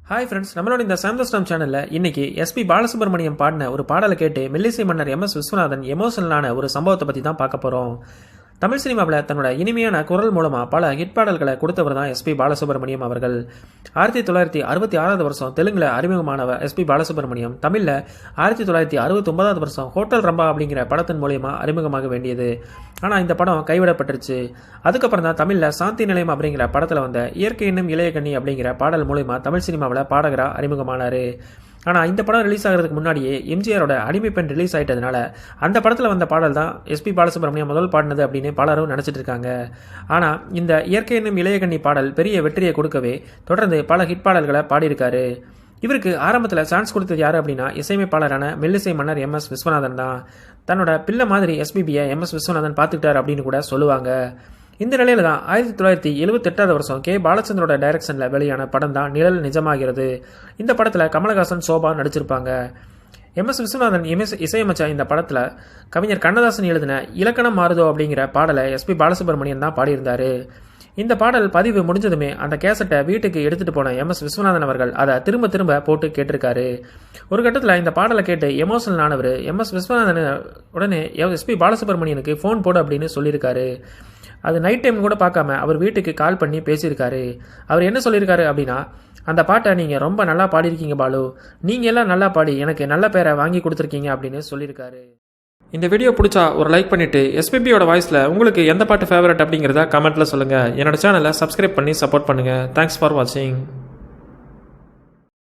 Hi friends, நம்மளோட இந்த சாந்தஸ்டம் சேனலில் இன்னைக்கு எஸ்பி பாலசுப்ரமணியம் பாடின ஒரு பாடலை கேட்டு மெல்லிசை மன்னர் MS விஸ்வநாதன் எமோஷனலான ஒரு சம்பவத்தை பற்றி தான் பார்க்க போகிறோம். தமிழ் சினிமாவில் தன்னோட இனிமையான குரல் மூலமாக பல ஹிட் பாடல்களை கொடுத்தவர் தான் எஸ்பி பாலசுப்ரமணியம் அவர்கள். 1966 வருஷம் தெலுங்கில் அறிமுகமானவர் எஸ்பி பாலசுப்ரமணியம் தமிழில் 1969 வருஷம் ஹோட்டல் ரம்பா அப்படிங்கிற படத்தின் மூலயமா அறிமுகமாக வேண்டியது. ஆனால் இந்த படம் கைவிடப்பட்டுருச்சு. அதுக்கப்புறம் தான் தமிழில் சாந்தி நிலையம் அப்படிங்கிற படத்தில் வந்த இயற்கை என்னும் இளைய கண்ணி அப்படிங்கிற பாடல் மூலயமா தமிழ் சினிமாவில் பாடகராக அறிமுகமானார். ஆனால் இந்த படம் ரிலீஸ் ஆகிறதுக்கு முன்னாடியே எம்ஜிஆரோட அடிமை பெண் ரிலீஸ் ஆகிட்டதுனால அந்த படத்தில் வந்த பாடல் தான் எஸ்பி பாலசுப்ரமணியம் முதல் பாடினது அப்படின்னு பலரும் நினச்சிட்டு இருக்காங்க. ஆனால் இந்த இயற்கை என்னும் இளையகண்ணி பாடல் பெரிய வெற்றியை கொடுக்கவே தொடர்ந்து பல ஹிட் பாடல்களை பாடியிருக்காரு. இவருக்கு ஆரம்பத்தில் சான்ஸ் கொடுத்தது யார் அப்படின்னா இசையமைப்பாளரான மெல்லிசை மன்னர் MS விஸ்வநாதன் தான். தன்னோட பிள்ளை மாதிரி SPBயை MS விஸ்வநாதன் பார்த்துக்கிட்டார் அப்படின்னு கூட சொல்லுவாங்க. இந்த நிலையில தான் 1978 வருஷம் கே பாலச்சந்தரோட டைரக்ஷனில் வெளியான படம் தான் நிழல் நிஜமாகிறது. இந்த படத்தில் கமலஹாசன், சோபா நடிச்சிருப்பாங்க. MS விஸ்வநாதன் இசையமைச்ச இந்த படத்தில் கவிஞர் கண்ணதாசன் எழுதின இலக்கணம் மாறுதோ அப்படிங்கிற பாடலை எஸ்பி பாலசுப்ரமணியன் தான் பாடியிருந்தார். இந்த பாடல் பதிவு முடிஞ்சதுமே அந்த கேசட்டை வீட்டுக்கு எடுத்துகிட்டு போன MS விஸ்வநாதன் அவர்கள் அதை திரும்ப திரும்ப போட்டு கேட்டிருக்காரு. ஒரு கட்டத்தில் இந்த பாடலை கேட்டு எமோஷனல் ஆனவர் MS விஸ்வநாதன் உடனே எஸ்பி பாலசுப்ரமணியனுக்கு ஃபோன் போடு அப்படின்னு சொல்லியிருக்காரு. அது நைட் டைம் கூட பார்க்காம அவர் வீட்டுக்கு கால் பண்ணி பேசியிருக்காரு. அவர் என்ன சொல்லியிருக்காரு அப்படின்னா, அந்த பாட்டை நீங்கள் ரொம்ப நல்லா பாடியிருக்கீங்க பாலு, நீங்கள் எல்லாம் நல்லா பாடி எனக்கு நல்ல பேரை வாங்கி கொடுத்துருக்கீங்க அப்படின்னு சொல்லியிருக்காரு. இந்த வீடியோ பிடிச்சா ஒரு லைக் பண்ணிவிட்டு SPBயோட வாய்ஸில் உங்களுக்கு எந்த பாட்டு ஃபேவரட் அப்படிங்கிறத கமெண்ட்டில் சொல்லுங்கள். என்னோட சேனலை சப்ஸ்கிரைப் பண்ணி சப்போர்ட் பண்ணுங்கள். தேங்க்ஸ் ஃபார் வாட்சிங்.